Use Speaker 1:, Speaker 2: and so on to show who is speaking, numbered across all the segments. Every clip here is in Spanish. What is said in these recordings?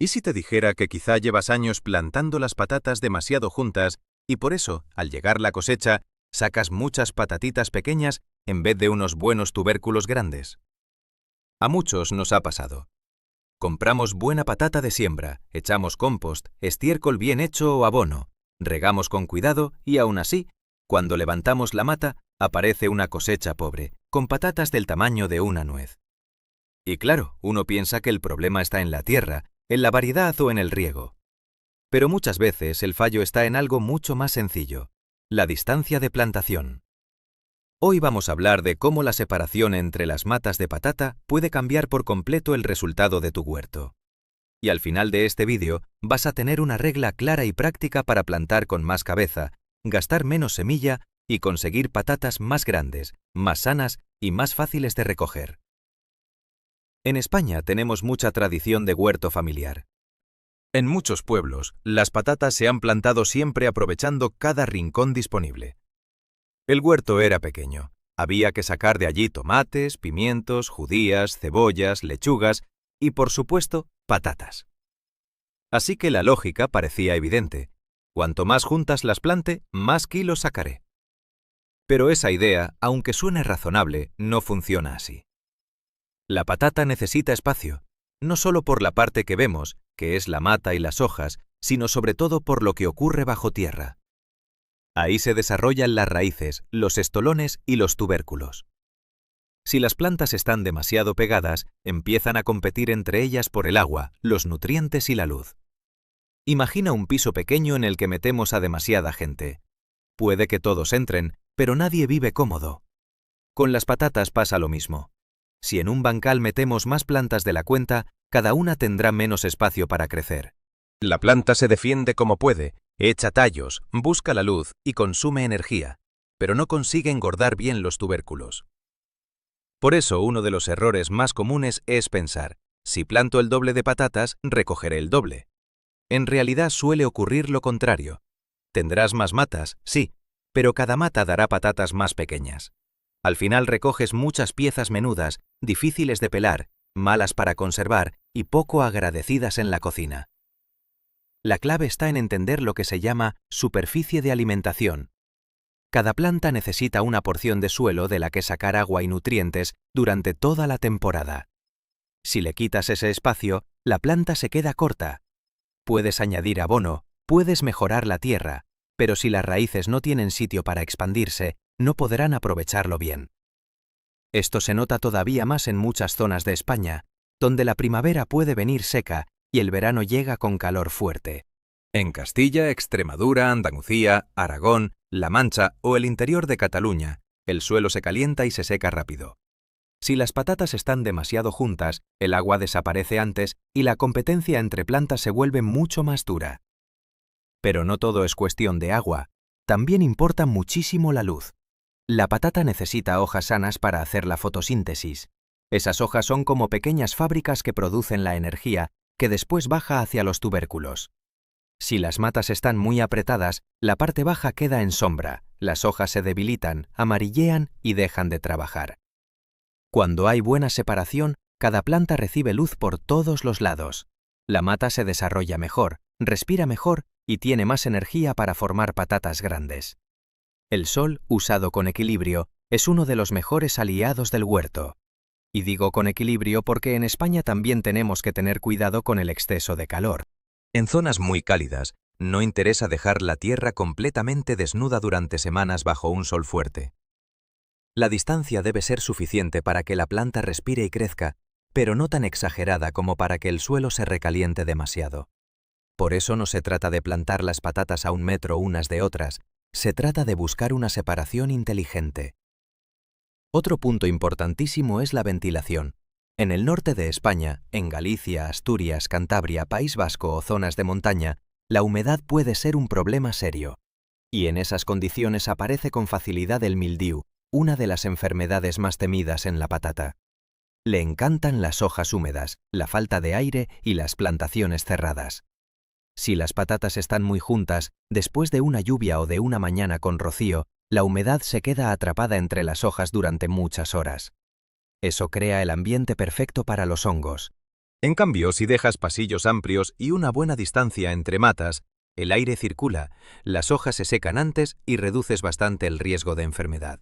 Speaker 1: ¿Y si te dijera que quizá llevas años plantando las patatas demasiado juntas y por eso, al llegar la cosecha, sacas muchas patatitas pequeñas en vez de unos buenos tubérculos grandes? A muchos nos ha pasado. Compramos buena patata de siembra, echamos compost, estiércol bien hecho o abono, regamos con cuidado y aún así, cuando levantamos la mata, aparece una cosecha pobre, con patatas del tamaño de una nuez. Y claro, uno piensa que el problema está en la tierra, en la variedad o en el riego. Pero muchas veces el fallo está en algo mucho más sencillo: la distancia de plantación. Hoy vamos a hablar de cómo la separación entre las matas de patata puede cambiar por completo el resultado de tu huerto. Y al final de este vídeo vas a tener una regla clara y práctica para plantar con más cabeza, gastar menos semilla y conseguir patatas más grandes, más sanas y más fáciles de recoger. En España tenemos mucha tradición de huerto familiar. En muchos pueblos, las patatas se han plantado siempre aprovechando cada rincón disponible. El huerto era pequeño. Había que sacar de allí tomates, pimientos, judías, cebollas, lechugas y, por supuesto, patatas. Así que la lógica parecía evidente. Cuanto más juntas las plante, más kilos sacaré. Pero esa idea, aunque suene razonable, no funciona así. La patata necesita espacio, no solo por la parte que vemos, que es la mata y las hojas, sino sobre todo por lo que ocurre bajo tierra. Ahí se desarrollan las raíces, los estolones y los tubérculos. Si las plantas están demasiado pegadas, empiezan a competir entre ellas por el agua, los nutrientes y la luz. Imagina un piso pequeño en el que metemos a demasiada gente. Puede que todos entren, pero nadie vive cómodo. Con las patatas pasa lo mismo. Si en un bancal metemos más plantas de la cuenta, cada una tendrá menos espacio para crecer. La planta se defiende como puede, echa tallos, busca la luz y consume energía, pero no consigue engordar bien los tubérculos. Por eso, uno de los errores más comunes es pensar: si planto el doble de patatas, recogeré el doble. En realidad suele ocurrir lo contrario. Tendrás más matas, sí, pero cada mata dará patatas más pequeñas. Al final recoges muchas piezas menudas, difíciles de pelar, malas para conservar y poco agradecidas en la cocina. La clave está en entender lo que se llama superficie de alimentación. Cada planta necesita una porción de suelo de la que sacar agua y nutrientes durante toda la temporada. Si le quitas ese espacio, la planta se queda corta. Puedes añadir abono, puedes mejorar la tierra, pero si las raíces no tienen sitio para expandirse, no podrán aprovecharlo bien. Esto se nota todavía más en muchas zonas de España, donde la primavera puede venir seca y el verano llega con calor fuerte. En Castilla, Extremadura, Andalucía, Aragón, La Mancha o el interior de Cataluña, el suelo se calienta y se seca rápido. Si las patatas están demasiado juntas, el agua desaparece antes y la competencia entre plantas se vuelve mucho más dura. Pero no todo es cuestión de agua, también importa muchísimo la luz. La patata necesita hojas sanas para hacer la fotosíntesis. Esas hojas son como pequeñas fábricas que producen la energía que después baja hacia los tubérculos. Si las matas están muy apretadas, la parte baja queda en sombra, las hojas se debilitan, amarillean y dejan de trabajar. Cuando hay buena separación, cada planta recibe luz por todos los lados. La mata se desarrolla mejor, respira mejor y tiene más energía para formar patatas grandes. El sol, usado con equilibrio, es uno de los mejores aliados del huerto. Y digo con equilibrio porque en España también tenemos que tener cuidado con el exceso de calor. En zonas muy cálidas, no interesa dejar la tierra completamente desnuda durante semanas bajo un sol fuerte. La distancia debe ser suficiente para que la planta respire y crezca, pero no tan exagerada como para que el suelo se recaliente demasiado. Por eso no se trata de plantar las patatas a 1 metro unas de otras, se trata de buscar una separación inteligente. Otro punto importantísimo es la ventilación. En el norte de España, en Galicia, Asturias, Cantabria, País Vasco o zonas de montaña, la humedad puede ser un problema serio. Y en esas condiciones aparece con facilidad el mildiu, una de las enfermedades más temidas en la patata. Le encantan las hojas húmedas, la falta de aire y las plantaciones cerradas. Si las patatas están muy juntas, después de una lluvia o de una mañana con rocío, la humedad se queda atrapada entre las hojas durante muchas horas. Eso crea el ambiente perfecto para los hongos. En cambio, si dejas pasillos amplios y una buena distancia entre matas, el aire circula, las hojas se secan antes y reduces bastante el riesgo de enfermedad.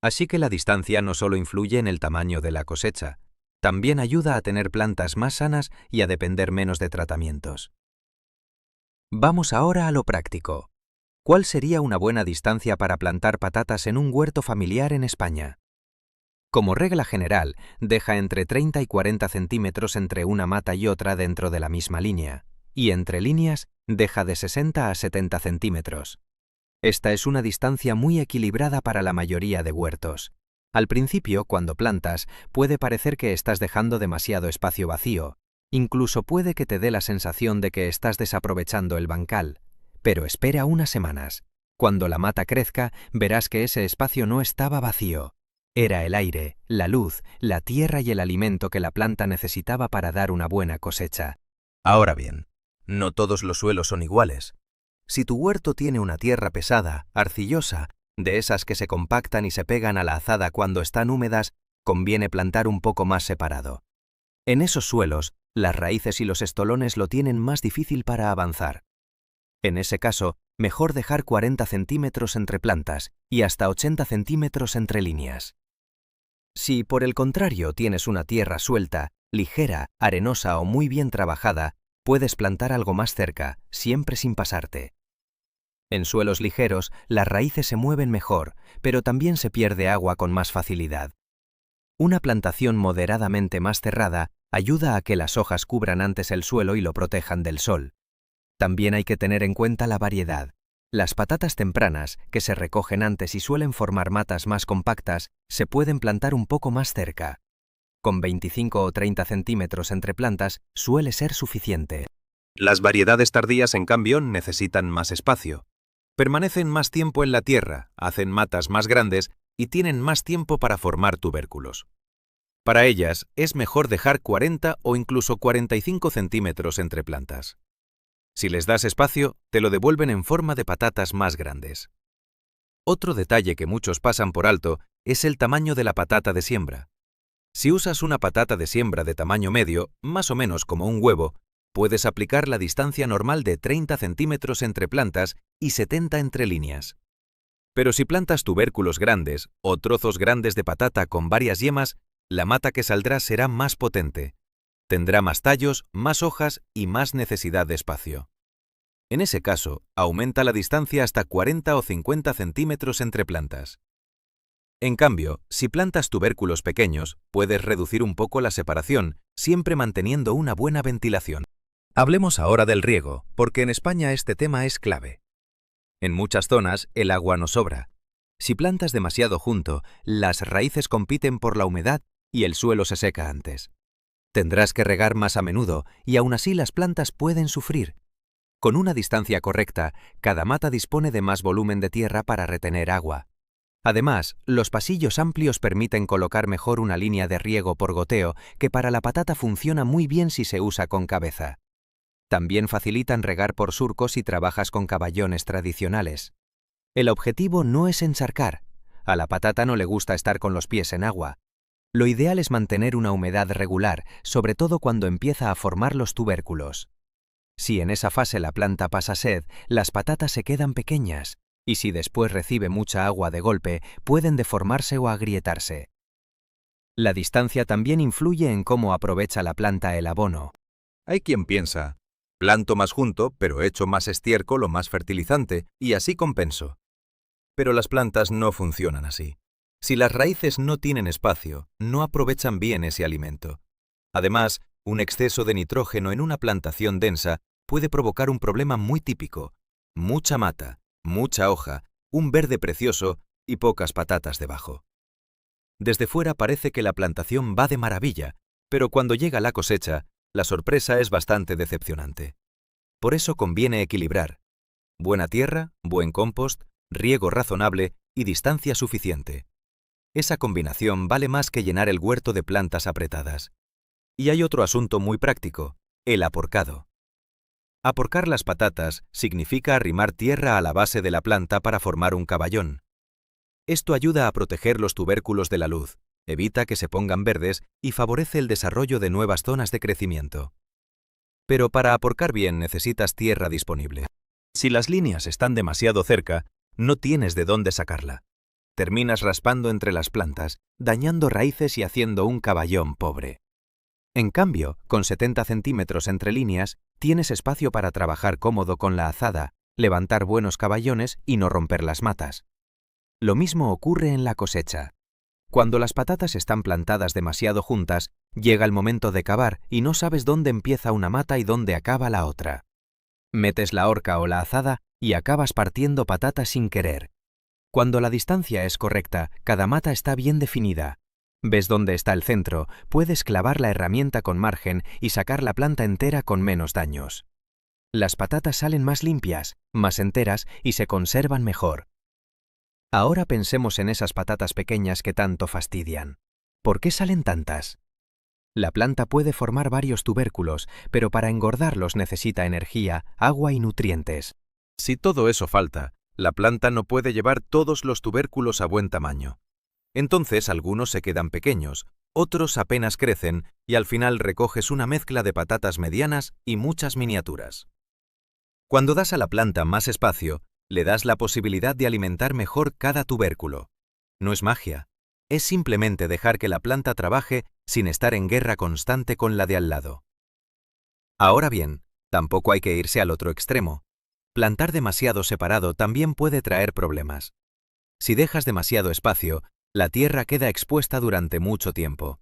Speaker 1: Así que la distancia no solo influye en el tamaño de la cosecha, también ayuda a tener plantas más sanas y a depender menos de tratamientos. Vamos ahora a lo práctico. ¿Cuál sería una buena distancia para plantar patatas en un huerto familiar en España? Como regla general, deja entre 30 y 40 centímetros entre una mata y otra dentro de la misma línea, y entre líneas deja de 60 a 70 centímetros. Esta es una distancia muy equilibrada para la mayoría de huertos. Al principio, cuando plantas, puede parecer que estás dejando demasiado espacio vacío. Incluso puede que te dé la sensación de que estás desaprovechando el bancal. Pero espera unas semanas. Cuando la mata crezca, verás que ese espacio no estaba vacío. Era el aire, la luz, la tierra y el alimento que la planta necesitaba para dar una buena cosecha. Ahora bien, no todos los suelos son iguales. Si tu huerto tiene una tierra pesada, arcillosa, de esas que se compactan y se pegan a la azada cuando están húmedas, conviene plantar un poco más separado. En esos suelos, las raíces y los estolones lo tienen más difícil para avanzar. En ese caso, mejor dejar 40 centímetros entre plantas y hasta 80 centímetros entre líneas. Si, por el contrario, tienes una tierra suelta, ligera, arenosa o muy bien trabajada, puedes plantar algo más cerca, siempre sin pasarte. En suelos ligeros, las raíces se mueven mejor, pero también se pierde agua con más facilidad. Una plantación moderadamente más cerrada ayuda a que las hojas cubran antes el suelo y lo protejan del sol. También hay que tener en cuenta la variedad. Las patatas tempranas, que se recogen antes y suelen formar matas más compactas, se pueden plantar un poco más cerca. Con 25 o 30 centímetros entre plantas suele ser suficiente. Las variedades tardías, en cambio, necesitan más espacio. Permanecen más tiempo en la tierra, hacen matas más grandes y tienen más tiempo para formar tubérculos. Para ellas, es mejor dejar 40 o incluso 45 centímetros entre plantas. Si les das espacio, te lo devuelven en forma de patatas más grandes. Otro detalle que muchos pasan por alto es el tamaño de la patata de siembra. Si usas una patata de siembra de tamaño medio, más o menos como un huevo, puedes aplicar la distancia normal de 30 centímetros entre plantas y 70 entre líneas. Pero si plantas tubérculos grandes o trozos grandes de patata con varias yemas, la mata que saldrá será más potente. Tendrá más tallos, más hojas y más necesidad de espacio. En ese caso, aumenta la distancia hasta 40 o 50 centímetros entre plantas. En cambio, si plantas tubérculos pequeños, puedes reducir un poco la separación, siempre manteniendo una buena ventilación. Hablemos ahora del riego, porque en España este tema es clave. En muchas zonas, el agua no sobra. Si plantas demasiado junto, las raíces compiten por la humedad y el suelo se seca antes. Tendrás que regar más a menudo y aún así las plantas pueden sufrir. Con una distancia correcta, cada mata dispone de más volumen de tierra para retener agua. Además, los pasillos amplios permiten colocar mejor una línea de riego por goteo que para la patata funciona muy bien si se usa con cabeza. También facilitan regar por surcos si trabajas con caballones tradicionales. El objetivo no es encharcar. A la patata no le gusta estar con los pies en agua. Lo ideal es mantener una humedad regular, sobre todo cuando empieza a formar los tubérculos. Si en esa fase la planta pasa sed, las patatas se quedan pequeñas, y si después recibe mucha agua de golpe, pueden deformarse o agrietarse. La distancia también influye en cómo aprovecha la planta el abono. Hay quien piensa, planto más junto, pero echo más estiércol o más fertilizante, y así compenso. Pero las plantas no funcionan así. Si las raíces no tienen espacio, no aprovechan bien ese alimento. Además, un exceso de nitrógeno en una plantación densa puede provocar un problema muy típico: mucha mata, mucha hoja, un verde precioso y pocas patatas debajo. Desde fuera parece que la plantación va de maravilla, pero cuando llega la cosecha, la sorpresa es bastante decepcionante. Por eso conviene equilibrar: buena tierra, buen compost, riego razonable y distancia suficiente. Esa combinación vale más que llenar el huerto de plantas apretadas. Y hay otro asunto muy práctico: el aporcado. Aporcar las patatas significa arrimar tierra a la base de la planta para formar un caballón. Esto ayuda a proteger los tubérculos de la luz, evita que se pongan verdes y favorece el desarrollo de nuevas zonas de crecimiento. Pero para aporcar bien necesitas tierra disponible. Si las líneas están demasiado cerca, no tienes de dónde sacarla. Terminas raspando entre las plantas, dañando raíces y haciendo un caballón pobre. En cambio, con 70 centímetros entre líneas, tienes espacio para trabajar cómodo con la azada, levantar buenos caballones y no romper las matas. Lo mismo ocurre en la cosecha. Cuando las patatas están plantadas demasiado juntas, llega el momento de cavar y no sabes dónde empieza una mata y dónde acaba la otra. Metes la horca o la azada y acabas partiendo patatas sin querer. Cuando la distancia es correcta, cada mata está bien definida. Ves dónde está el centro, puedes clavar la herramienta con margen y sacar la planta entera con menos daños. Las patatas salen más limpias, más enteras y se conservan mejor. Ahora pensemos en esas patatas pequeñas que tanto fastidian. ¿Por qué salen tantas? La planta puede formar varios tubérculos, pero para engordarlos necesita energía, agua y nutrientes. Si todo eso falta, la planta no puede llevar todos los tubérculos a buen tamaño. Entonces algunos se quedan pequeños, otros apenas crecen y al final recoges una mezcla de patatas medianas y muchas miniaturas. Cuando das a la planta más espacio, le das la posibilidad de alimentar mejor cada tubérculo. No es magia, es simplemente dejar que la planta trabaje sin estar en guerra constante con la de al lado. Ahora bien, tampoco hay que irse al otro extremo. Plantar demasiado separado también puede traer problemas. Si dejas demasiado espacio, la tierra queda expuesta durante mucho tiempo.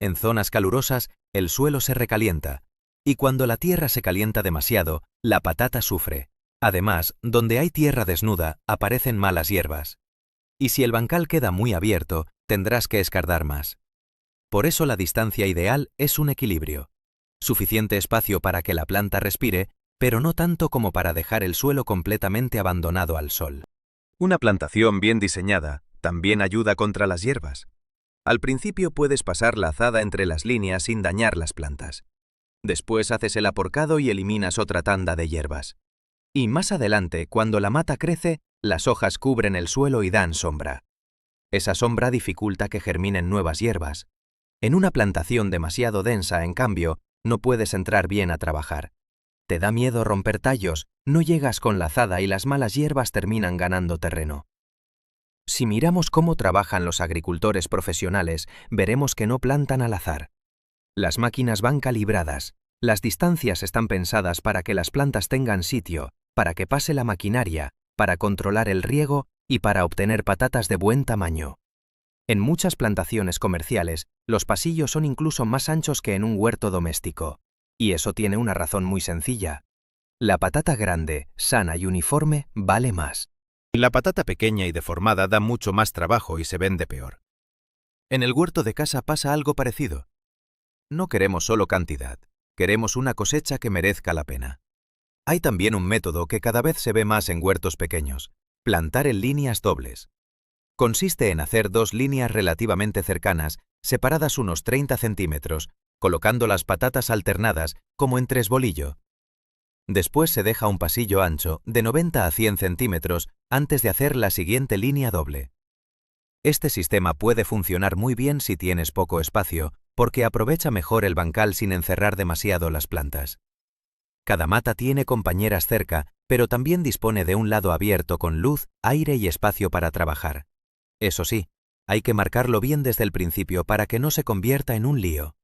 Speaker 1: En zonas calurosas, el suelo se recalienta, y cuando la tierra se calienta demasiado, la patata sufre. Además, donde hay tierra desnuda, aparecen malas hierbas. Y si el bancal queda muy abierto, tendrás que escardar más. Por eso la distancia ideal es un equilibrio. Suficiente espacio para que la planta respire, pero no tanto como para dejar el suelo completamente abandonado al sol. Una plantación bien diseñada también ayuda contra las hierbas. Al principio puedes pasar la azada entre las líneas sin dañar las plantas. Después haces el aporcado y eliminas otra tanda de hierbas. Y más adelante, cuando la mata crece, las hojas cubren el suelo y dan sombra. Esa sombra dificulta que germinen nuevas hierbas. En una plantación demasiado densa, en cambio, no puedes entrar bien a trabajar. Te da miedo romper tallos, no llegas con la azada y las malas hierbas terminan ganando terreno. Si miramos cómo trabajan los agricultores profesionales, veremos que no plantan al azar. Las máquinas van calibradas, las distancias están pensadas para que las plantas tengan sitio, para que pase la maquinaria, para controlar el riego y para obtener patatas de buen tamaño. En muchas plantaciones comerciales, los pasillos son incluso más anchos que en un huerto doméstico. Y eso tiene una razón muy sencilla. La patata grande, sana y uniforme vale más. La patata pequeña y deformada da mucho más trabajo y se vende peor. En el huerto de casa pasa algo parecido. No queremos solo cantidad, queremos una cosecha que merezca la pena. Hay también un método que cada vez se ve más en huertos pequeños: plantar en líneas dobles. Consiste en hacer dos líneas relativamente cercanas, separadas unos 30 centímetros, colocando las patatas alternadas como en tresbolillo. Después se deja un pasillo ancho de 90 a 100 centímetros antes de hacer la siguiente línea doble. Este sistema puede funcionar muy bien si tienes poco espacio, porque aprovecha mejor el bancal sin encerrar demasiado las plantas. Cada mata tiene compañeras cerca, pero también dispone de un lado abierto con luz, aire y espacio para trabajar. Eso sí, hay que marcarlo bien desde el principio para que no se convierta en un lío.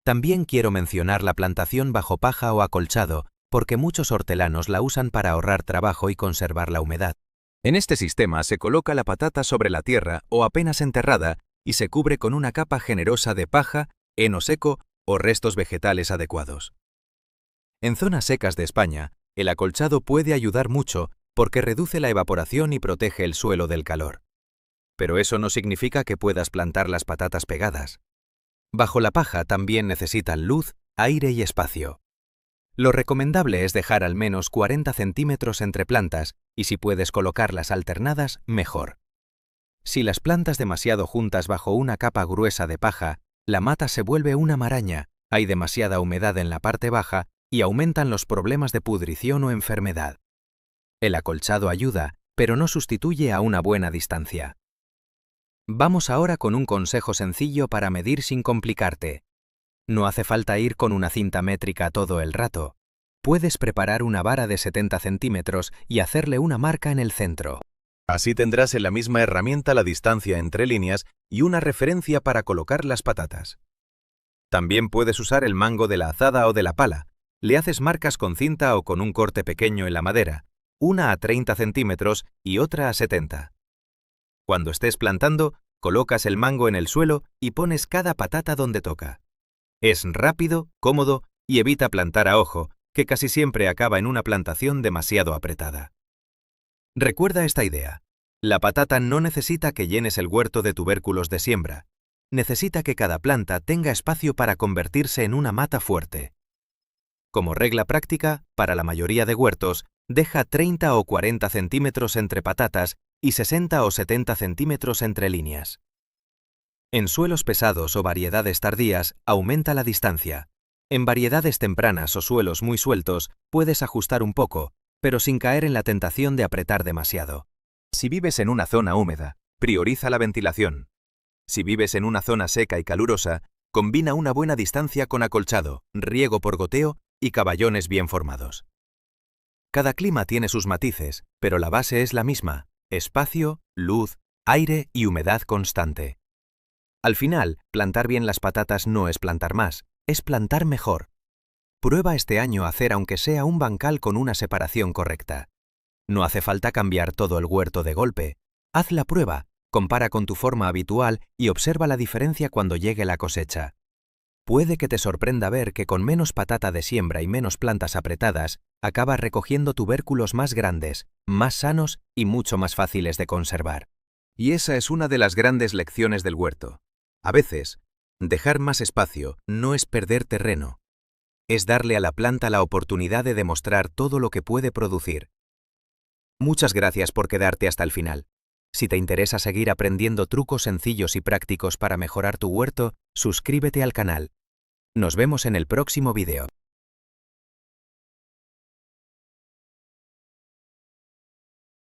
Speaker 1: También quiero mencionar la plantación bajo paja o acolchado, porque muchos hortelanos la usan para ahorrar trabajo y conservar la humedad. En este sistema se coloca la patata sobre la tierra o apenas enterrada y se cubre con una capa generosa de paja, heno seco o restos vegetales adecuados. En zonas secas de España, el acolchado puede ayudar mucho porque reduce la evaporación y protege el suelo del calor. Pero eso no significa que puedas plantar las patatas pegadas. Bajo la paja también necesitan luz, aire y espacio. Lo recomendable es dejar al menos 40 centímetros entre plantas y si puedes colocarlas alternadas, mejor. Si las plantas demasiado juntas bajo una capa gruesa de paja, la mata se vuelve una maraña, hay demasiada humedad en la parte baja y aumentan los problemas de pudrición o enfermedad. El acolchado ayuda, pero no sustituye a una buena distancia.
Speaker 2: Vamos ahora con un consejo sencillo para medir sin complicarte. No hace falta ir con una cinta métrica todo el rato. Puedes preparar una vara de 70 centímetros y hacerle una marca en el centro.
Speaker 1: Así tendrás en la misma herramienta la distancia entre líneas y una referencia para colocar las patatas. También puedes usar el mango de la azada o de la pala. Le haces marcas con cinta o con un corte pequeño en la madera, una a 30 centímetros y otra a 70. Cuando estés plantando, colocas el mango en el suelo y pones cada patata donde toca. Es rápido, cómodo y evita plantar a ojo, que casi siempre acaba en una plantación demasiado apretada. Recuerda esta idea. La patata no necesita que llenes el huerto de tubérculos de siembra. Necesita que cada planta tenga espacio para convertirse en una mata fuerte. Como regla práctica, para la mayoría de huertos, deja 30 o 40 centímetros entre patatas y 60 o 70 centímetros entre líneas. En suelos pesados o variedades tardías, aumenta la distancia. En variedades tempranas o suelos muy sueltos, puedes ajustar un poco, pero sin caer en la tentación de apretar demasiado. Si vives en una zona húmeda, prioriza la ventilación. Si vives en una zona seca y calurosa, combina una buena distancia con acolchado, riego por goteo y caballones bien formados. Cada clima tiene sus matices, pero la base es la misma: espacio, luz, aire y humedad constante. Al final, plantar bien las patatas no es plantar más, es plantar mejor. Prueba este año a hacer aunque sea un bancal con una separación correcta. No hace falta cambiar todo el huerto de golpe. Haz la prueba, compara con tu forma habitual y observa la diferencia cuando llegue la cosecha. Puede que te sorprenda ver que con menos patata de siembra y menos plantas apretadas, acabas recogiendo tubérculos más grandes, más sanos y mucho más fáciles de conservar. Y esa es una de las grandes lecciones del huerto. A veces, dejar más espacio no es perder terreno. Es darle a la planta la oportunidad de demostrar todo lo que puede producir. Muchas gracias por quedarte hasta el final. Si te interesa seguir aprendiendo trucos sencillos y prácticos para mejorar tu huerto, suscríbete al canal. Nos vemos en el próximo vídeo.